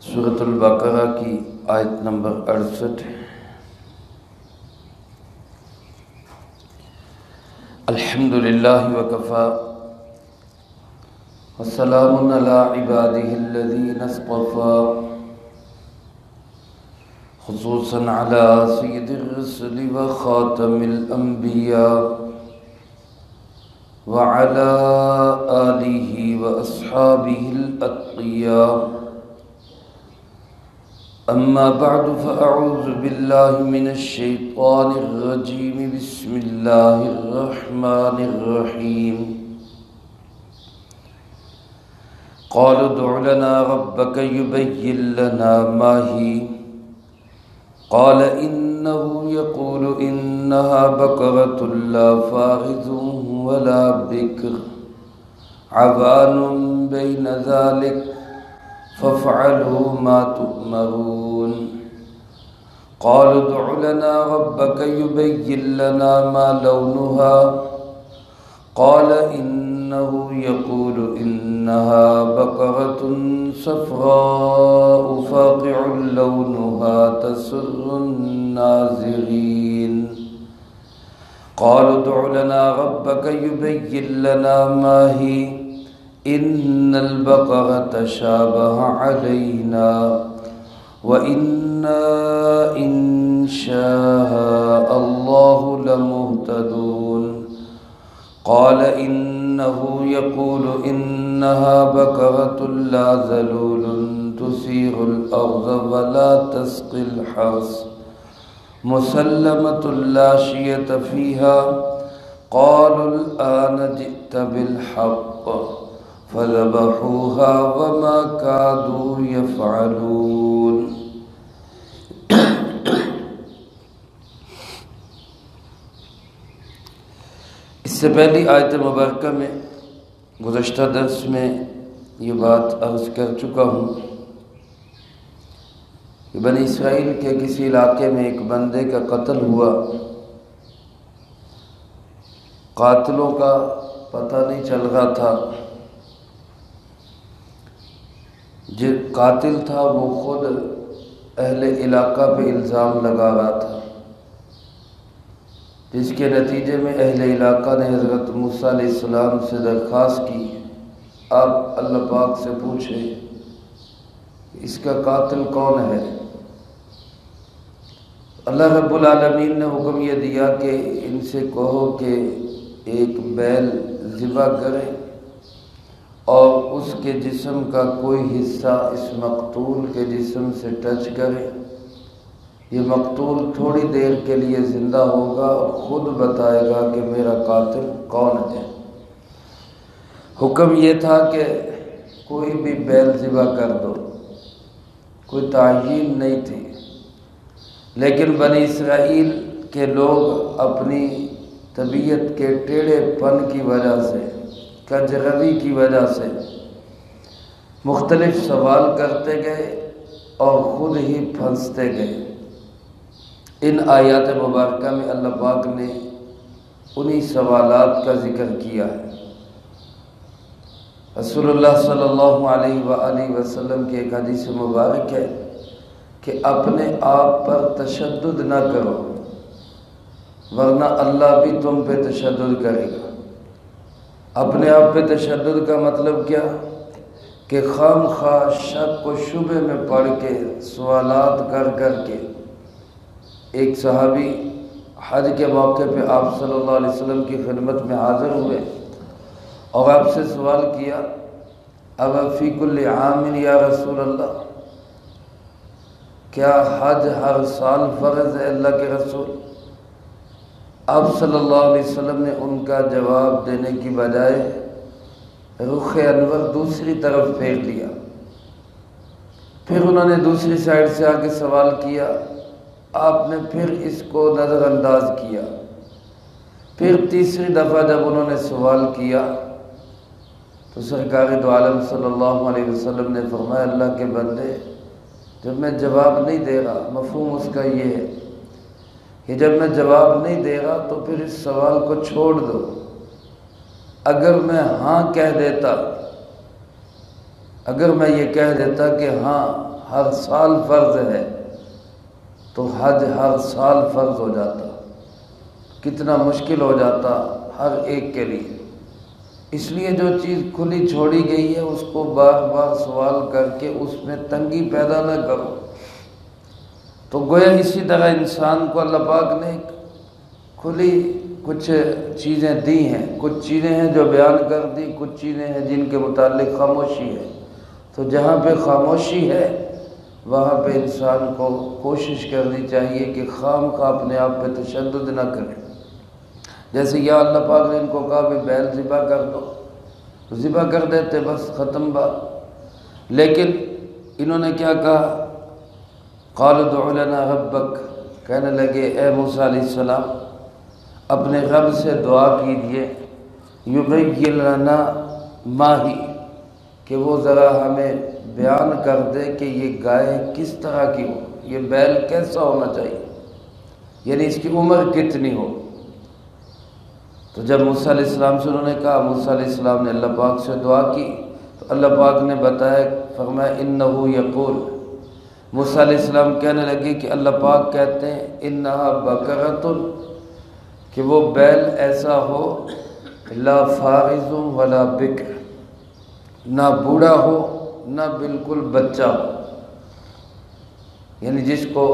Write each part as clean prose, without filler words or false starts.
سورۃ البقرہ کی آیت نمبر 68۔ الحمدللہ وکفی وسلام علی عبادہ الذین اصطفی، خصوصاً علی سید الرسل وخاتم الانبیاء وعلی آلہ واصحابہ الاتقیاء۔ اما بعد فاعوذ باللہ من الشیطان الرجیم، بسم اللہ الرحمن الرحیم۔ قالوا ادع لنا ربك يبين لنا ما هي، قال إنه يقول إنها بقرة لا فارض ولا بكر عوان بين ذلك فافعلوا ما تؤمرون۔ قالوا ادع لنا ربك يبين لنا ما لونها، قال إنه يقول إنها بقرة صفراء فاقع لونها تسر الناظرين۔ قالوا ادع لنا ربك يبين لنا ما هي، إن البقرة شابه علينا وإنا إن شاء الله لمهتدون۔ قال إنه يقول إنها بقرة لا ذلول تثير الأرض ولا تسقي الحرث مسلمة لا شية فيها، قالوا الآن جئت بالحق، فذبحوها وما كادوا يفعلون۔ اس سے پہلی آیت مبارکہ میں گزشتہ درس میں یہ بات عرض کر چکا ہوں کہ بنی اسرائیل کے کسی علاقے میں ایک بندے کا قتل ہوا۔ قاتلوں کا پتہ نہیں چل رہا تھا۔ جو قاتل تھا وہ خود اہل علاقہ پہ الزام لگا رہا تھا، جس کے نتیجے میں اہل علاقہ نے حضرت موسیٰ علیہ السلام سے درخواست کی، آپ اللہ پاک سے پوچھیں اس کا قاتل کون ہے۔ اللہ رب العالمین نے حکم یہ دیا کہ ان سے کہو کہ ایک بیل ذبح کریں اور اس کے جسم کا کوئی حصہ اس مقتول کے جسم سے ٹچ کرے۔ یہ مقتول تھوڑی دیر کے لیے زندہ ہوگا اور خود بتائے گا کہ میرا قاتل کون ہے۔ حکم یہ تھا کہ کوئی بھی بیل ذبح کر دو، کوئی تعیین نہیں تھی، لیکن بنی اسرائیل کے لوگ اپنی طبیعت کے ٹیڑھے پن کی وجہ سے، کجروی کی وجہ سے مختلف سوال کرتے گئے اور خود ہی پھنستے گئے۔ ان آیات مبارکہ میں اللہ پاک نے انہی سوالات کا ذکر کیا ہے۔ رسول اللہ صلی اللہ علیہ وآلہ وسلم کی ایک حدیث مبارک ہے کہ اپنے آپ پر تشدد نہ کرو ورنہ اللہ بھی تم پہ تشدد کرے گا۔ اپنے آپ پہ تشدد کا مطلب کیا کہ خام خواہ شک و شبہ میں پڑھ کے سوالات کر کے ایک صحابی حج کے موقع پہ آپ صلی اللہ علیہ وسلم کی خدمت میں حاضر ہوئے اور آپ سے سوال کیا، اب فی کل عام یا رسول اللہ، کیا حج ہر سال فرض ہے اللہ کے رسول؟ آپ صلی اللہ علیہ وسلم نے ان کا جواب دینے کی بجائے رخ انور دوسری طرف پھیر لیا۔ پھر انہوں نے دوسری سائیڈ سے آگے سوال کیا، آپ نے پھر اس کو نظر انداز کیا۔ پھر تیسری دفعہ جب انہوں نے سوال کیا تو سرکار دو عالم صلی اللہ علیہ وسلم نے فرمایا، اللہ کے بندے، جب میں جواب نہیں دے رہا، مفہوم اس کا یہ ہے کہ جب میں جواب نہیں دے رہا تو پھر اس سوال کو چھوڑ دو۔ اگر میں ہاں کہہ دیتا اگر میں یہ کہہ دیتا کہ ہاں ہر سال فرض ہے تو حج ہر سال فرض ہو جاتا، کتنا مشکل ہو جاتا ہر ایک کے لیے۔ اس لیے جو چیز کھلی چھوڑی گئی ہے اس کو بار بار سوال کر کے اس میں تنگی پیدا نہ کرو۔ تو گویا اسی طرح انسان کو اللہ پاک نے کھلی کچھ چیزیں دی ہیں، کچھ چیزیں ہیں جو بیان کر دی، کچھ چیزیں ہیں جن کے متعلق خاموشی ہے۔ تو جہاں پہ خاموشی ہے وہاں پہ انسان کو کوشش کرنی چاہیے کہ خام خواہ اپنے آپ پہ تشدد نہ کرے۔ جیسے یا اللہ پاک نے ان کو کہا بھی بیل ذبح کر دو تو ذبح کر دیتے، بس ختم بات۔ لیکن انہوں نے کیا کہا؟ قالوا ادع لنا ربک، کہنے لگے اے موسیٰ علیہ السلام اپنے رب سے دعا کیجئے، یبین لنا ما ہی، کہ وہ ذرا ہمیں بیان کر دے کہ یہ گائے کس طرح کی ہو، یہ بیل کیسا ہونا چاہیے، یعنی اس کی عمر کتنی ہو۔ تو جب موسیٰ علیہ السلام سے انہوں نے کہا، موسیٰ علیہ السلام نے اللہ پاک سے دعا کی تو اللہ پاک نے بتایا، فرمایا انہو یقول، موسیٰ علیہ السلام کہنے لگے کہ اللہ پاک کہتے ہیں انہا بقرۃ، کہ وہ بیل ایسا ہو لا فارض ولا بکر، نہ بوڑھا ہو نہ بالکل بچہ ہو، یعنی جس کو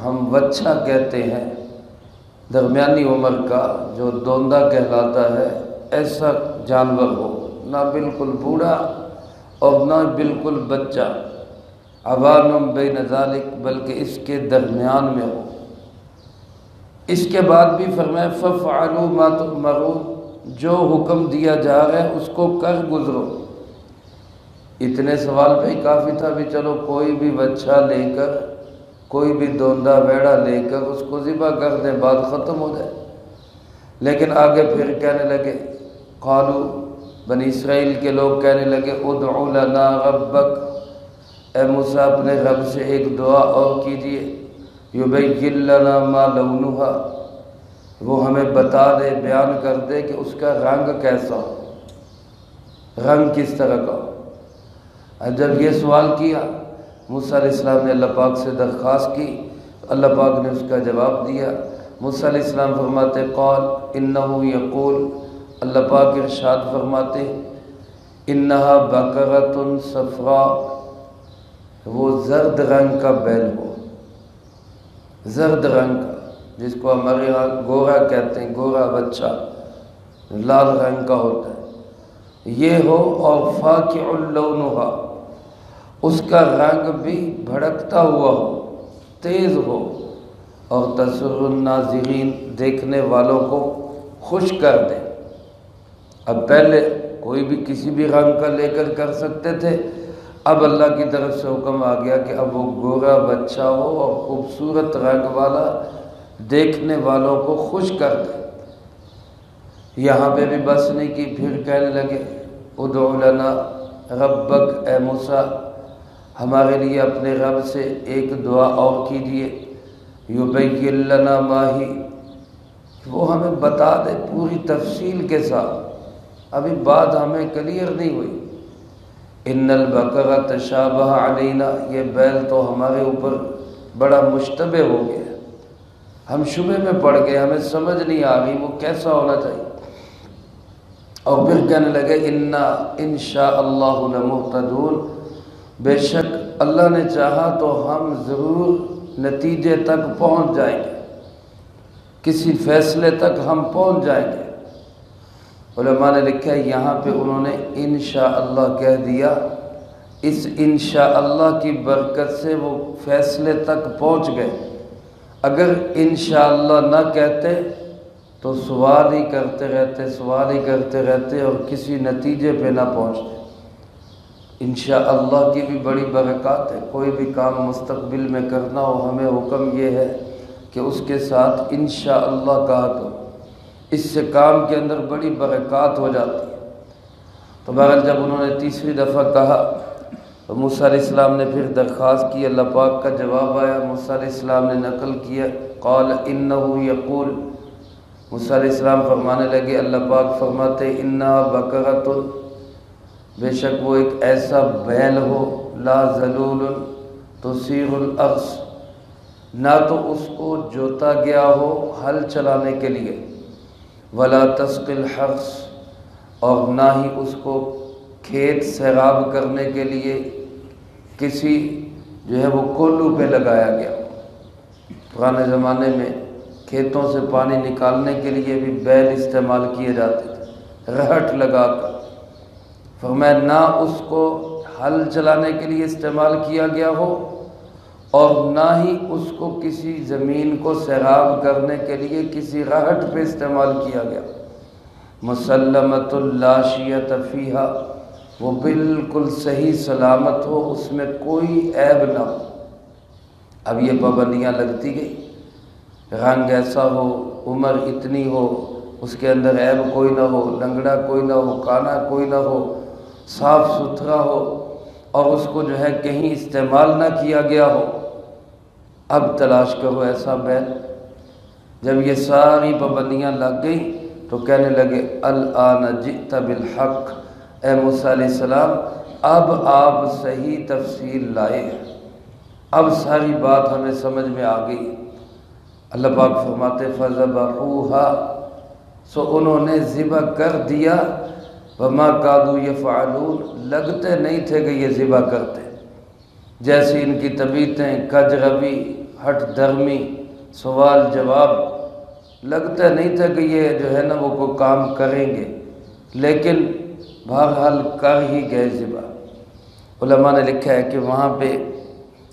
ہم بچہ کہتے ہیں، درمیانی عمر کا جو دوندہ کہلاتا ہے، ایسا جانور ہو، نہ بالکل بوڑھا اور نہ بالکل بچہ، عوان بین ذالک، بلکہ اس کے درمیان میں ہو۔ اس کے بعد بھی فرمایا فَافْعَلُوا مَا تُؤْمَرُونَ، جو حکم دیا جا رہا ہے اس کو کر گزرو۔ اتنے سوال پہ ہی کافی تھا بھی چلو کوئی بھی بچہ لے کر، کوئی بھی دوندہ بیڑا لے کر اس کو ذبح کر دیں، بات ختم ہو جائے۔ لیکن آگے پھر کہنے لگے، قالوا، بنی اسرائیل کے لوگ کہنے لگے ادع لنا ربک، اے موسیٰ اپنے رب سے ایک دعا اور کیجئے، یبین لنا ما لونہا، وہ ہمیں بتا دے، بیان کر دے کہ اس کا رنگ کیسا ہو، رنگ کس طرح کا ہو۔ جب یہ سوال کیا موسیٰ علیہ السلام نے اللہ پاک سے درخواست کی، اللہ پاک نے اس کا جواب دیا۔ موسیٰ علیہ السلام فرماتے قال انہو یقول، اللہ پاک ارشاد فرماتے انہا بقرۃ صفراء، وہ زرد رنگ کا بیل ہو، زرد رنگ کا، جس کو ہمارے یہاں گورا کہتے ہیں، گورا بچہ لال رنگ کا ہوتا ہے، یہ ہو، اور فاقع لونہا، اس کا رنگ بھی بھڑکتا ہوا ہو، تیز ہو، اور تسر الناظرین، دیکھنے والوں کو خوش کر دے۔ اب پہلے کوئی بھی کسی بھی رنگ کا لے کر سکتے تھے، اب اللہ کی طرف سے حکم آ گیا کہ اب وہ گورا بچہ ہو اور خوبصورت رنگ والا، دیکھنے والوں کو خوش کر دے۔ یہاں پہ بھی بس نہیں کی، پھر کہنے لگے ادع لنا ربک، اے موسیٰ ہمارے لیے اپنے رب سے ایک دعا اور کیجئے، یبین لنا ما ہی، وہ ہمیں بتا دے پوری تفصیل کے ساتھ، ابھی بات ہمیں کلیئر نہیں ہوئی۔ ان البقرہ تشابہ علینا، یہ بیل تو ہمارے اوپر بڑا مشتبہ ہو گیا، ہم شبہ میں پڑ گئے، ہمیں سمجھ نہیں آ رہی وہ کیسا ہونا چاہیے۔ اور پھر کہنے لگے انا انشاء اللہ لمہتدون، بے شک اللہ نے چاہا تو ہم ضرور نتیجے تک پہنچ جائیں گے، کسی فیصلے تک ہم پہنچ جائیں گے۔ علماء نے لکھا ہے یہاں پہ انہوں نے انشاءاللہ کہہ دیا، اس انشاءاللہ کی برکت سے وہ فیصلے تک پہنچ گئے۔ اگر انشاءاللہ نہ کہتے تو سوال ہی کرتے رہتے، سوال ہی کرتے رہتے اور کسی نتیجے پہ نہ پہنچتے۔ انشاءاللہ کی بھی بڑی برکات ہے، کوئی بھی کام مستقبل میں کرنا ہو ہمیں حکم یہ ہے کہ اس کے ساتھ انشاءاللہ کہا کرو، اس سے کام کے اندر بڑی برکات ہو جاتی ہے۔ تو بہرحال جب انہوں نے تیسری دفعہ کہا تو موسیٰ علیہ السلام نے پھر درخواست کی، اللہ پاک کا جواب آیا، موسیٰ علیہ السلام نے نقل کیا، قال انہو یقول، موسیٰ علیہ السلام فرمانے لگے، اللہ پاک فرماتے انہا بقرۃ، بے شک وہ ایک ایسا بیل ہو لا ذلول تثیر الارض، نہ تو اس کو جوتا گیا ہو ہل چلانے کے لیے، ولا تسقی الحرث، اور نہ ہی اس کو کھیت سیراب کرنے کے لیے کسی جو ہے وہ کولو پہ لگایا گیا۔ پرانے زمانے میں کھیتوں سے پانی نکالنے کے لیے بھی بیل استعمال کیے جاتے تھے، رہٹ لگا کر۔ فرمایا نہ اس کو ہل چلانے کے لیے استعمال کیا گیا ہو اور نہ ہی اس کو کسی زمین کو سیراب کرنے کے لیے کسی رہٹ پہ استعمال کیا گیا۔ مسلمۃ لا شیۃ فیہا، وہ بالکل صحیح سلامت ہو، اس میں کوئی عیب نہ ہو۔ اب یہ پابندیاں لگتی گئی، رنگ ایسا ہو، عمر اتنی ہو، اس کے اندر عیب کوئی نہ ہو، لنگڑا کوئی نہ ہو، کانا کوئی نہ ہو، صاف ستھرا ہو، اور اس کو جو ہے کہیں استعمال نہ کیا گیا ہو۔ اب تلاش کرو ایسا بیل۔ جب یہ ساری پابندیاں لگ گئیں تو کہنے لگے الآن جئت بالحق، اے موسیٰ علیہ السلام اب آپ صحیح تفصیل لائے ہیں، اب ساری بات ہمیں سمجھ میں آ گئی۔ اللہ پاک فرماتے فذبحوها، سو انہوں نے ذبح کر دیا، وما کادوا یفعلون، لگتے نہیں تھے کہ یہ ذبح کرتے، جیسی ان کی طبیعتیں کج روی، ہٹ درمی، سوال جواب، لگتا نہیں تھا کہ یہ جو ہے نا وہ کوئی کام کریں گے، لیکن بہرحال کر ہی گئے ذبح۔ علماء نے لکھا ہے کہ وہاں پہ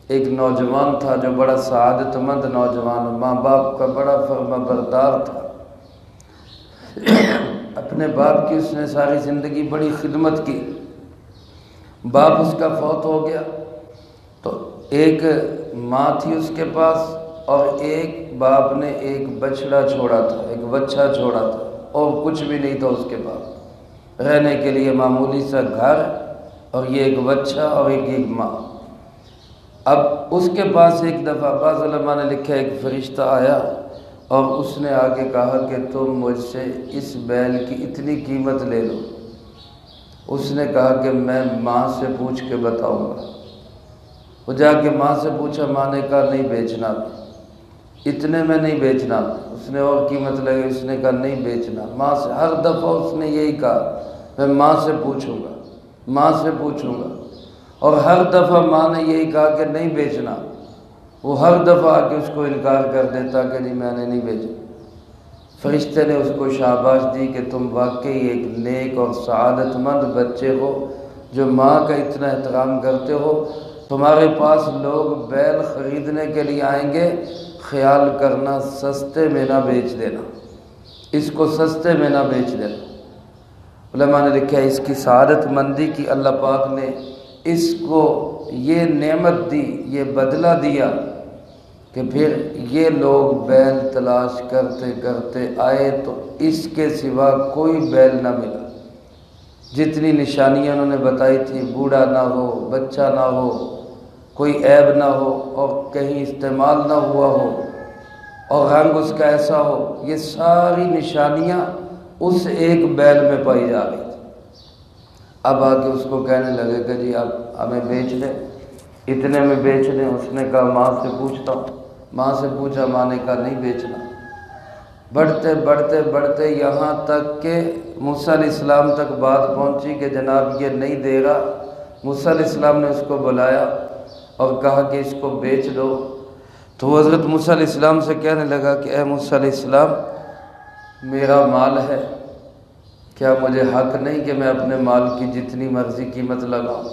ایک نوجوان تھا جو بڑا سعادت مند نوجوان، ماں باپ کا بڑا فرما بردار تھا، اپنے باپ کی اس نے ساری زندگی بڑی خدمت کی۔ باپ اس کا فوت ہو گیا تو ایک ماں تھی اس کے پاس، اور ایک باپ نے ایک بچڑا چھوڑا تھا، ایک بچہ چھوڑا تھا، اور کچھ بھی نہیں تھا اس کے پاس، رہنے کے لیے معمولی سا گھر، اور یہ ایک بچہ اور ایک ماں۔ اب اس کے پاس ایک دفعہ بعض علماء نے لکھا ایک فرشتہ آیا اور اس نے آگے کہا کہ تم مجھ سے اس بیل کی اتنی قیمت لے لو۔ اس نے کہا کہ میں ماں سے پوچھ کے بتاؤں گا۔ وہ جا کے ماں سے پوچھا، ماں نے کہا نہیں بیچنا، اتنے میں نہیں بیچنا۔ اس نے اور قیمت لگی، اس نے کہا نہیں بیچنا۔ ماں سے ہر دفعہ اس نے یہی کہا میں ماں سے پوچھوں گا، ماں سے پوچھوں گا، اور ہر دفعہ ماں نے یہی کہا کہ نہیں بیچنا۔ وہ ہر دفعہ آ کے اس کو انکار کر دیتا کہ جی میں نے نہیں بیچنا۔ فرشتے نے اس کو شاباش دی کہ تم واقعی ایک نیک اور سعادت مند بچے ہو جو ماں کا اتنا احترام کرتے ہو۔ تمہارے پاس لوگ بیل خریدنے کے لیے آئیں گے، خیال کرنا سستے میں نہ بیچ دینا، اس کو سستے میں نہ بیچ دینا۔ علماء نے لکھا ہے اس کی سعادت مندی کی اللہ پاک نے اس کو یہ نعمت دی، یہ بدلہ دیا کہ پھر یہ لوگ بیل تلاش کرتے کرتے آئے تو اس کے سوا کوئی بیل نہ ملا۔ جتنی نشانیاں انہوں نے بتائی تھی، بوڑھا نہ ہو، بچہ نہ ہو، کوئی عیب نہ ہو، اور کہیں استعمال نہ ہوا ہو، اور رنگ اس کا ایسا ہو، یہ ساری نشانیاں اس ایک بیل میں پائی جا رہی تھی۔ اب آ کے اس کو کہنے لگے کہ جی آپ ہمیں بیچ دیں، اتنے میں بیچ دیں۔ اس نے کہا ماں سے پوچھتا ہوں۔ ماں سے پوچھا، ماں نے کہا نہیں بیچنا۔ بڑھتے بڑھتے بڑھتے یہاں تک کہ موسیٰ علیہ السلام تک بات پہنچی کہ جناب یہ نہیں دے رہا۔ موسیٰ علیہ السلام نے اس کو بلایا اور کہا کہ اس کو بیچ دو۔ تو وہ حضرت موسیٰ علیہ السلام سے کہنے لگا کہ اے موسیٰ علیہ السلام میرا مال ہے، کیا مجھے حق نہیں کہ میں اپنے مال کی جتنی مرضی قیمت لگاؤں؟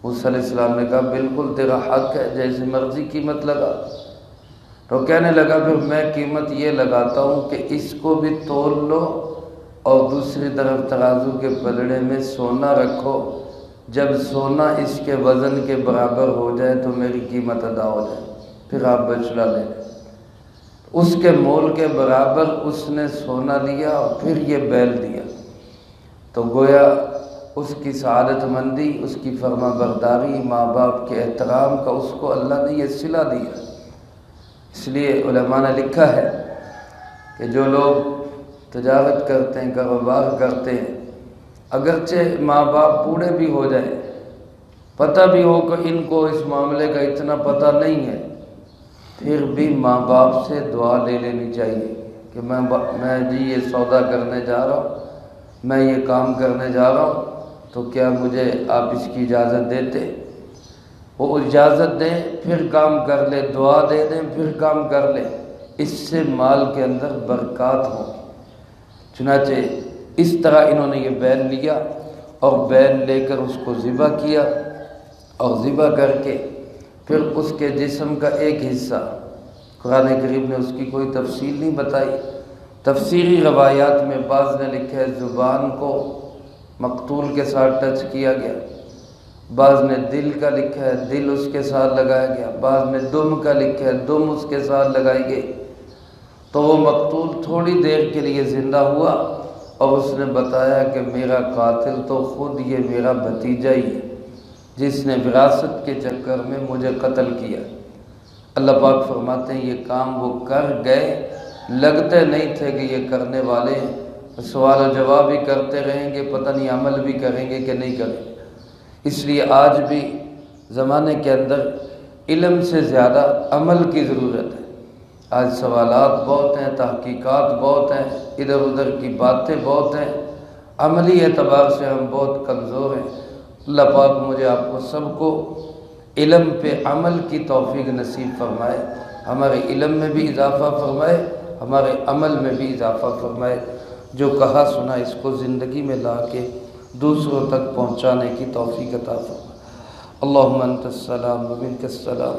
موسیٰ علیہ السلام نے کہا بالکل تیرا حق ہے، جیسے مرضی قیمت لگا۔ تو کہنے لگا پھر میں قیمت یہ لگاتا ہوں کہ اس کو بھی تول لو اور دوسری طرف ترازو کے پلڑے میں سونا رکھو، جب سونا اس کے وزن کے برابر ہو جائے تو میری قیمت ادا ہو جائے، پھر آپ بچڑا لے لیں۔ اس کے مول کے برابر اس نے سونا لیا اور پھر یہ بیل دیا۔ تو گویا اس کی سعادت مندی، اس کی فرما برداری، ماں باپ کے احترام کا اس کو اللہ نے یہ صلہ دیا۔ اس لیے علماء نے لکھا ہے کہ جو لوگ تجارت کرتے ہیں، کاروبار کرتے ہیں، اگرچہ ماں باپ بوڑھے بھی ہو جائیں، پتہ بھی ہو کہ ان کو اس معاملے کا اتنا پتہ نہیں ہے، پھر بھی ماں باپ سے دعا لے لینی چاہیے کہ میں جی یہ سودا کرنے جا رہا ہوں، میں یہ کام کرنے جا رہا ہوں، تو کیا مجھے آپ اس کی اجازت دیتے؟ وہ اجازت دیں پھر کام کر لے، دعا دے دیں پھر کام کر لے، اس سے مال کے اندر برکات ہوں۔ چنانچہ اس طرح انہوں نے یہ بیل لیا اور بیل لے کر اس کو ذبح کیا، اور ذبح کر کے پھر اس کے جسم کا ایک حصہ، قرآن کریم نے اس کی کوئی تفصیل نہیں بتائی، تفسیری روایات میں بعض نے لکھا ہے زبان کو مقتول کے ساتھ ٹچ کیا گیا، بعض نے دل کا لکھا ہے دل اس کے ساتھ لگایا گیا، بعض نے دم کا لکھا ہے دم اس کے ساتھ لگائی گئی، تو وہ مقتول تھوڑی دیر کے لیے زندہ ہوا اور اس نے بتایا کہ میرا قاتل تو خود یہ میرا بھتیجا ہی ہے جس نے وراثت کے چکر میں مجھے قتل کیا۔ اللہ پاک فرماتے ہیں یہ کام وہ کر گئے، لگتے نہیں تھے کہ یہ کرنے والے ہیں، سوال و جواب بھی کرتے رہیں گے، پتہ نہیں عمل بھی کریں گے کہ نہیں کریں گے۔ اس لیے آج بھی زمانے کے اندر علم سے زیادہ عمل کی ضرورت ہے۔ آج سوالات بہت ہیں، تحقیقات بہت ہیں، ادھر ادھر کی باتیں بہت ہیں، عملی اعتبار سے ہم بہت کمزور ہیں۔ اللہ پاک مجھے آپ کو سب کو علم پہ عمل کی توفیق نصیب فرمائے، ہمارے علم میں بھی اضافہ فرمائے، ہمارے عمل میں بھی اضافہ فرمائے، جو کہا سنا اس کو زندگی میں لا کے دوسروں تک پہنچانے کی توفیق عطا فرمائے۔ اللہم انت السلام و منک السلام،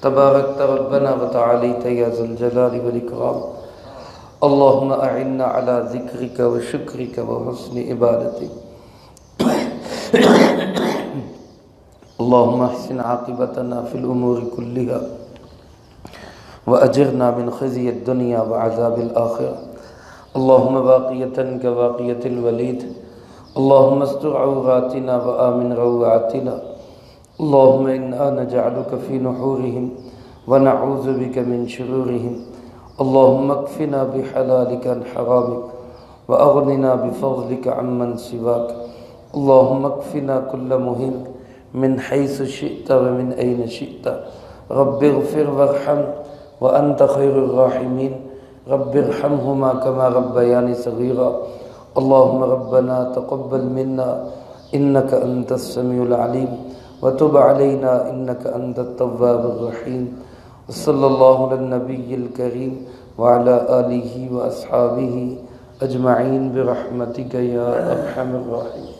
تبارکت ربنا و تعالیت یا ذا الجلال والاکرام، اللہم اعنا علی ذکرک و شکرک و حسن عبادتک، اللہم احسن عاقبتنا فی الامور کلها واجرنا من خزی الدنیا وعذاب الآخرہ، اللہم باقیتا کباقیت الولید، اللہم استر عوراتنا وآمن روعاتنا، اللہم انا نجعلک فی نحورہم ونعوذ بک من شرورہم، اللہم اکفنا بحلالک عن حرامک واغننا بفضلک عمن سواک، اللہم اکفنا کل مہم من حیث شئت ومن این شئت، رب اغفر وارحم وانت خیر الراحمین، رب ارحمہما کما ربیانی صغیرا، اللہم ربنا تقبل منا انک انت السمیع العلیم وتب علینا انک انت التواب الرحیم، وصلی اللہ علی النبی الکریم وعلی آلہ واصحابہ اجمعین برحمتک یا ارحم الراحمین۔